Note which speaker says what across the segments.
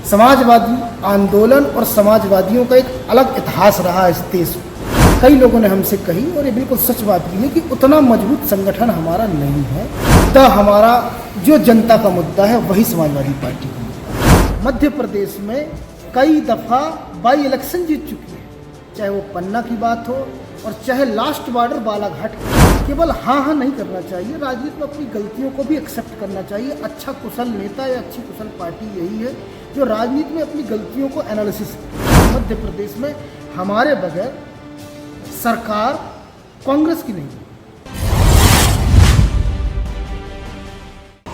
Speaker 1: समाजवादी आंदोलन और समाजवादियों का एक अलग इतिहास रहा इस देश में। कई लोगों ने हमसे कही, और ये बिल्कुल सच बात भी है, कि उतना मजबूत संगठन हमारा नहीं है। मुद्दा हमारा जो जनता का मुद्दा है वही समाजवादी पार्टी का मुद्दा है। मध्य प्रदेश में कई दफ़ा बाई इलेक्शन जीत चुकी है, चाहे वो पन्ना की बात हो और चाहे लास्ट बॉर्डर बालाघाट की। केवल हाँ नहीं करना चाहिए, राजनीति में अपनी गलतियों को भी एक्सेप्ट करना चाहिए। अच्छा कुशल नेता या अच्छी कुशल पार्टी यही है जो राजनीति में अपनी गलतियों को एनालिसिस करे। मध्य प्रदेश में हमारे बगैर सरकार कांग्रेस की नहीं है।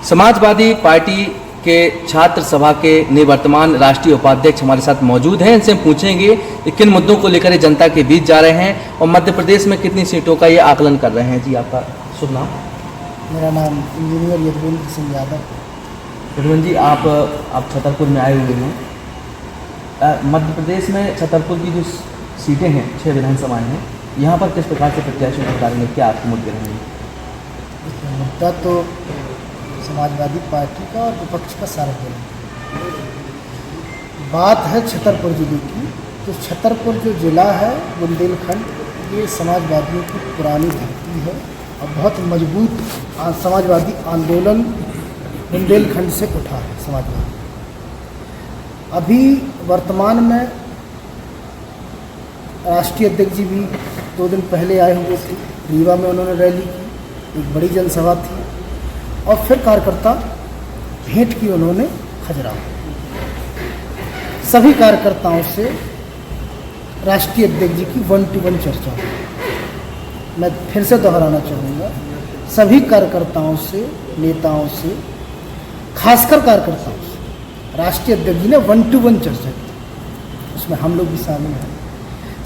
Speaker 2: समाजवादी पार्टी के छात्र सभा के निवर्तमान राष्ट्रीय उपाध्यक्ष हमारे साथ मौजूद हैं। इनसे हम पूछेंगे कि किन मुद्दों को लेकर ये जनता के बीच जा रहे हैं और मध्य प्रदेश में कितनी सीटों का ये आकलन कर रहे हैं। जी, आपका शुभ नाम?
Speaker 1: मेरा नाम इंजीनियर यदुवंत सिंह यादव।
Speaker 2: यदुवंत जी, आप छतरपुर में आए हुए हैं। मध्य प्रदेश में छतरपुर की जो सीटें हैं, 6 विधानसभाएं हैं, यहाँ पर किस प्रकार से प्रत्याशी उतारेंगे, क्या आपके मुद्दे रहेंगे?
Speaker 1: मुद्दा तो समाजवादी पार्टी का और विपक्ष का सार्वजनिक बात है छतरपुर जिले की। तो छतरपुर जो जिला है, बुंदेलखंड, ये समाजवादियों की पुरानी धरती है और बहुत मजबूत समाजवादी आंदोलन बुंदेलखंड से उठा है समाजवादी। अभी वर्तमान में राष्ट्रीय अध्यक्ष जी भी 2 दिन पहले आए हुए थे। रीवा में उन्होंने रैली की, एक बड़ी जनसभा थी, और फिर कार्यकर्ता भेंट की उन्होंने खजुराहो। सभी कार्यकर्ताओं से राष्ट्रीय अध्यक्ष जी की 1-to-1 चर्चा हुई। मैं फिर से दोहराना चाहूँगा, सभी कार्यकर्ताओं से, नेताओं से, खासकर कार्यकर्ताओं से राष्ट्रीय अध्यक्ष जी ने 1-to-1 चर्चा की। उसमें हम लोग भी शामिल हैं।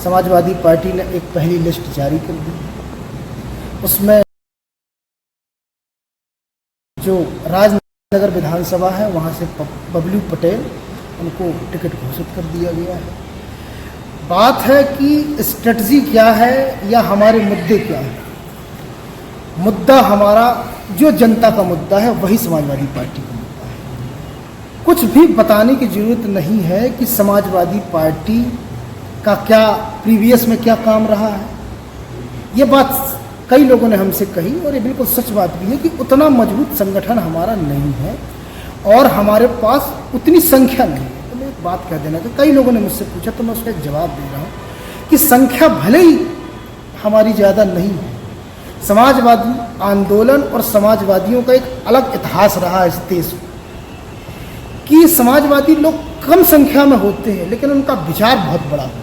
Speaker 1: समाजवादी पार्टी ने एक पहली लिस्ट जारी कर दी। उसमें जो राजनगर विधानसभा है वहाँ से बबलू पटेल, उनको टिकट घोषित कर दिया गया है। बात है कि स्ट्रेटजी क्या है या हमारे मुद्दे क्या हैं। मुद्दा हमारा जो जनता का मुद्दा है वही समाजवादी पार्टी का मुद्दा है। कुछ भी बताने की जरूरत नहीं है कि समाजवादी पार्टी का क्या प्रीवियस में क्या काम रहा है। ये बात कई लोगों ने हमसे कही, और ये बिल्कुल सच बात भी है, कि उतना मजबूत संगठन हमारा नहीं है और हमारे पास उतनी संख्या नहीं है। तो मैं एक बात कह देना, कि कई लोगों ने मुझसे पूछा तो मैं उसका एक जवाब दे रहा हूँ कि संख्या भले ही हमारी ज़्यादा नहीं है, समाजवादी आंदोलन और समाजवादियों का एक अलग इतिहास रहा इस देश में, कि समाजवादी लोग कम संख्या में होते हैं लेकिन उनका विचार बहुत बड़ा होता है,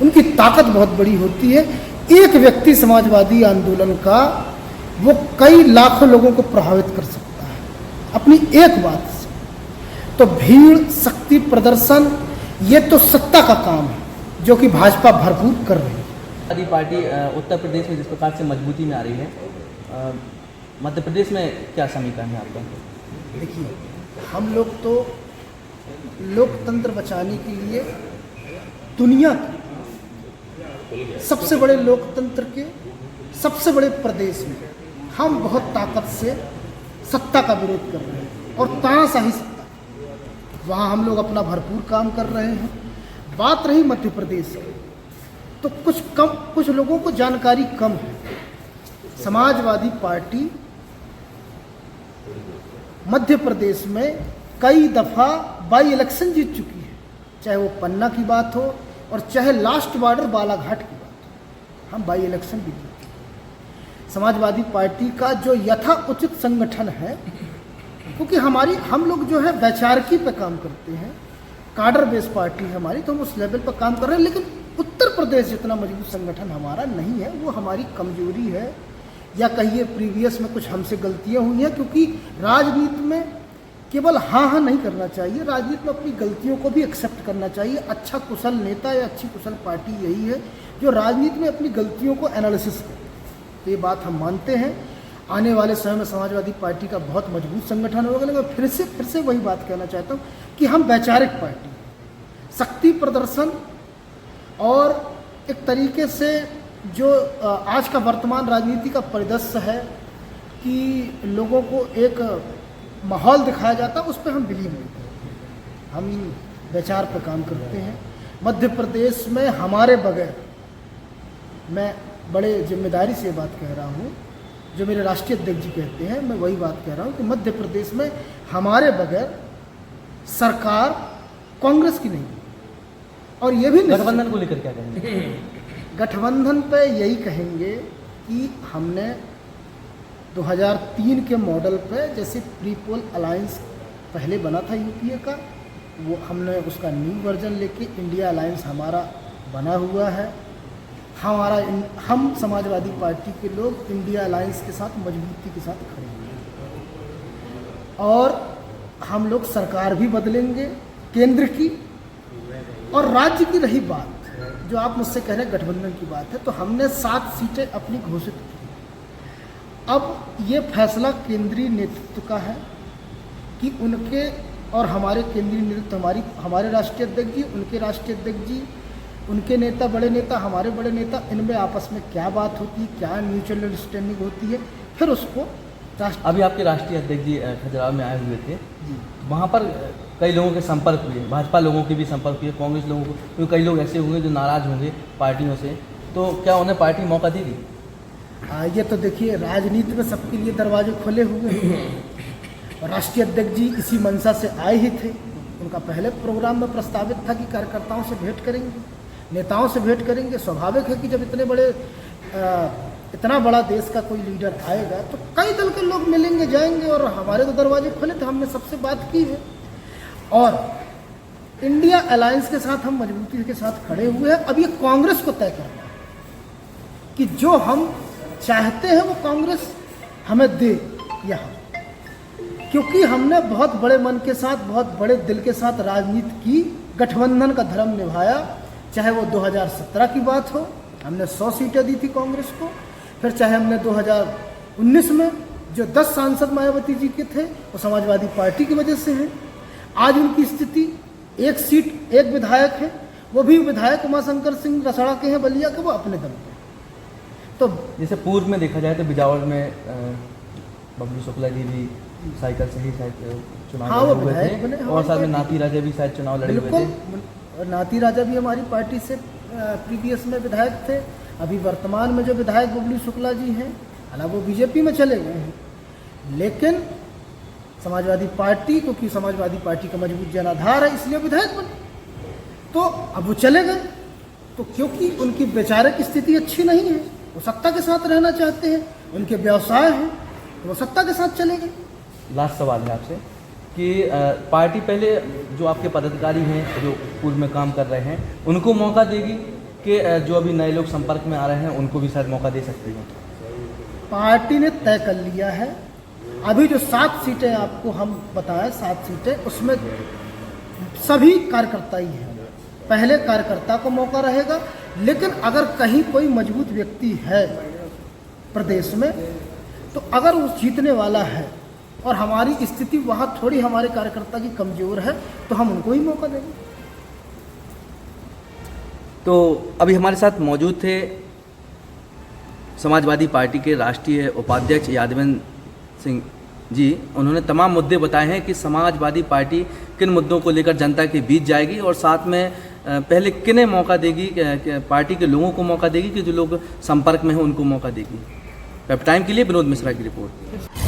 Speaker 1: उनकी ताकत बहुत बड़ी होती है। एक व्यक्ति समाजवादी आंदोलन का वो कई लाखों लोगों को प्रभावित कर सकता है अपनी एक बात से। तो भीड़, शक्ति प्रदर्शन, ये तो सत्ता का काम है जो कि भाजपा भरपूर कर रही है।
Speaker 2: समाजवादी पार्टी उत्तर प्रदेश में जिस प्रकार से मजबूती में आ रही है, मध्य प्रदेश में क्या समीकरण है आपका?
Speaker 1: देखिए, हम लोग तो लोकतंत्र बचाने के लिए दुनिया के सबसे बड़े लोकतंत्र के सबसे बड़े प्रदेश में हम बहुत ताकत से सत्ता का विरोध कर रहे हैं, और तानाशाही सत्ता, वहाँ हम लोग अपना भरपूर काम कर रहे हैं। बात रही मध्य प्रदेश की, तो कुछ लोगों को जानकारी कम है। समाजवादी पार्टी मध्य प्रदेश में कई दफ़ा बाई इलेक्शन जीत चुकी है, चाहे वो पन्ना की बात हो और चाहे लास्ट बॉर्डर बालाघाट की बात हो। हम बाई इलेक्शन भी जीते। समाजवादी पार्टी का जो यथा उचित संगठन है, क्योंकि हम लोग जो है वैचारिकी पे काम करते हैं, काडर बेस्ड पार्टी है हमारी, तो हम उस लेवल पर काम कर रहे हैं। लेकिन उत्तर प्रदेश जितना मजबूत संगठन हमारा नहीं है, वो हमारी कमजोरी है, या कहिए प्रीवियस में कुछ हमसे गलतियाँ हुई हैं। क्योंकि राजनीति में केवल हाँ नहीं करना चाहिए, राजनीति में अपनी गलतियों को भी एक्सेप्ट करना चाहिए। अच्छा कुशल नेता या अच्छी कुशल पार्टी यही है जो राजनीति में अपनी गलतियों को एनालिसिस करे। तो ये बात हम मानते हैं। आने वाले समय में समाजवादी पार्टी का बहुत मजबूत संगठन होगा। लेकिन फिर से वही बात कहना चाहता हूँ कि हम वैचारिक पार्टी, शक्ति प्रदर्शन और एक तरीके से जो आज का वर्तमान राजनीति का परिदृश्य है कि लोगों को एक माहौल दिखाया जाता है, उस पर हम बिलीव नहीं करते। हम विचार पर काम करते हैं। मध्य प्रदेश में हमारे बगैर, मैं बड़े जिम्मेदारी से बात कह रहा हूँ, जो मेरे राष्ट्रीय अध्यक्ष जी कहते हैं, मैं वही बात कह रहा हूँ कि मध्य प्रदेश में हमारे बगैर सरकार कांग्रेस की नहीं। और ये भी
Speaker 2: गठबंधन को लेकर क्या कहेंगे?
Speaker 1: गठबंधन पे यही कहेंगे कि हमने 2003 के मॉडल पे, जैसे प्री पोल अलायंस पहले बना था यूपीए का, वो हमने उसका न्यू वर्जन लेके इंडिया अलायंस हमारा बना हुआ है। हम समाजवादी पार्टी के लोग इंडिया अलायंस के साथ मजबूती के साथ खड़े हैं और हम लोग सरकार भी बदलेंगे केंद्र की। और राज्य की रही बात, जो आप मुझसे कह रहे हैं गठबंधन की बात है, तो हमने 7 सीटें अपनी घोषित की। अब ये फैसला केंद्रीय नेतृत्व का है कि उनके और हमारे केंद्रीय नेतृत्व, हमारे राष्ट्रीय अध्यक्ष जी, उनके राष्ट्रीय अध्यक्ष जी, उनके नेता, बड़े नेता, हमारे बड़े नेता, इनमें आपस में क्या बात होती है, क्या म्यूचुअल अंडरस्टैंडिंग होती है, फिर उसको
Speaker 2: अभी आपके राष्ट्रीय अध्यक्ष जी खजुराहो में आए हुए थे, वहाँ पर कई लोगों के संपर्क हुए, भाजपा लोगों के भी संपर्क हुए, कांग्रेस लोगों को, क्योंकि कई लोग ऐसे होंगे जो नाराज़ होंगे पार्टियों से, तो क्या उन्हें पार्टी मौका देगी?
Speaker 1: ये तो देखिए, राजनीति में सबके लिए दरवाजे खुले हुए हैं। राष्ट्रीय अध्यक्ष जी इसी मंशा से आए ही थे। उनका पहले प्रोग्राम में प्रस्तावित था कि कार्यकर्ताओं से भेंट करेंगे, नेताओं से भेंट करेंगे। स्वाभाविक है कि जब इतना बड़ा देश का कोई लीडर आएगा तो कई दल के लोग मिलेंगे, जाएंगे, और हमारे तो दरवाजे खुले थे, हमने सबसे बात की है। और इंडिया अलायंस के साथ हम मजबूती के साथ खड़े हुए हैं। अब ये कांग्रेस को तय करना है कि जो हम चाहते हैं वो कांग्रेस हमें दे या हम, क्योंकि हमने बहुत बड़े मन के साथ, बहुत बड़े दिल के साथ राजनीति की, गठबंधन का धर्म निभाया। चाहे वो 2017 की बात हो, हमने 100 सीटें दी थी कांग्रेस को, फिर चाहे हमने 2019 में जो 10 सांसद मायावती जी के थे वो समाजवादी पार्टी की वजह से हैं। आज उनकी स्थिति 1 सीट 1 विधायक है, वो भी विधायक उमाशंकर सिंह रसड़ा के हैं, बलिया के, वो अपने दम पे। तो
Speaker 2: जैसे पूर्व में देखा जाए तो बिजावर में बबलू शुक्ला जी भी साइकिल से ही चुनाव
Speaker 1: हाँ, वो
Speaker 2: लड़े हुए
Speaker 1: विधायक
Speaker 2: थे,
Speaker 1: बने,
Speaker 2: और साथ में नाती राजा भी शायद चुनाव लड़े हुए थे।
Speaker 1: और नाती राजा भी हमारी पार्टी से प्रीवियस में विधायक थे। अभी वर्तमान में जो विधायक बबलू शुक्ला जी हैं, हालांकि वो बीजेपी में चले गए हैं, लेकिन समाजवादी पार्टी, क्योंकि समाजवादी पार्टी का मजबूत जनाधार है, इसलिए विधायक बने। तो अब वो चले गए, तो क्योंकि उनकी वैचारिक स्थिति अच्छी नहीं है, वो सत्ता के साथ रहना चाहते हैं, उनके व्यवसाय हैं, तो वो सत्ता के साथ चले गए।
Speaker 2: लास्ट सवाल है आपसे कि पार्टी पहले जो आपके पदाधिकारी हैं जो पूर्व में काम कर रहे हैं उनको मौका देगी कि जो अभी नए लोग संपर्क में आ रहे हैं उनको भी शायद मौका दे सकती है?
Speaker 1: पार्टी ने तय कर लिया है। अभी जो 7 सीटें आपको हम बताएं, 7 सीटें, उसमें सभी कार्यकर्ता ही हैं। पहले कार्यकर्ता को मौका रहेगा, लेकिन अगर कहीं कोई मजबूत व्यक्ति है प्रदेश में, तो अगर वो जीतने वाला है और हमारी स्थिति वहाँ थोड़ी हमारे कार्यकर्ता की कमज़ोर है, तो हम उनको ही मौका देंगे।
Speaker 2: तो अभी हमारे साथ मौजूद थे समाजवादी पार्टी के राष्ट्रीय उपाध्यक्ष यादवेंद्र सिंह जी। उन्होंने तमाम मुद्दे बताए हैं कि समाजवादी पार्टी किन मुद्दों को लेकर जनता के बीच जाएगी और साथ में पहले किन्हें मौका देगी, पार्टी के लोगों को मौका देगी कि जो लोग संपर्क में हैं उनको मौका देगी। वेब टाइम के लिए विनोद मिश्रा की रिपोर्ट।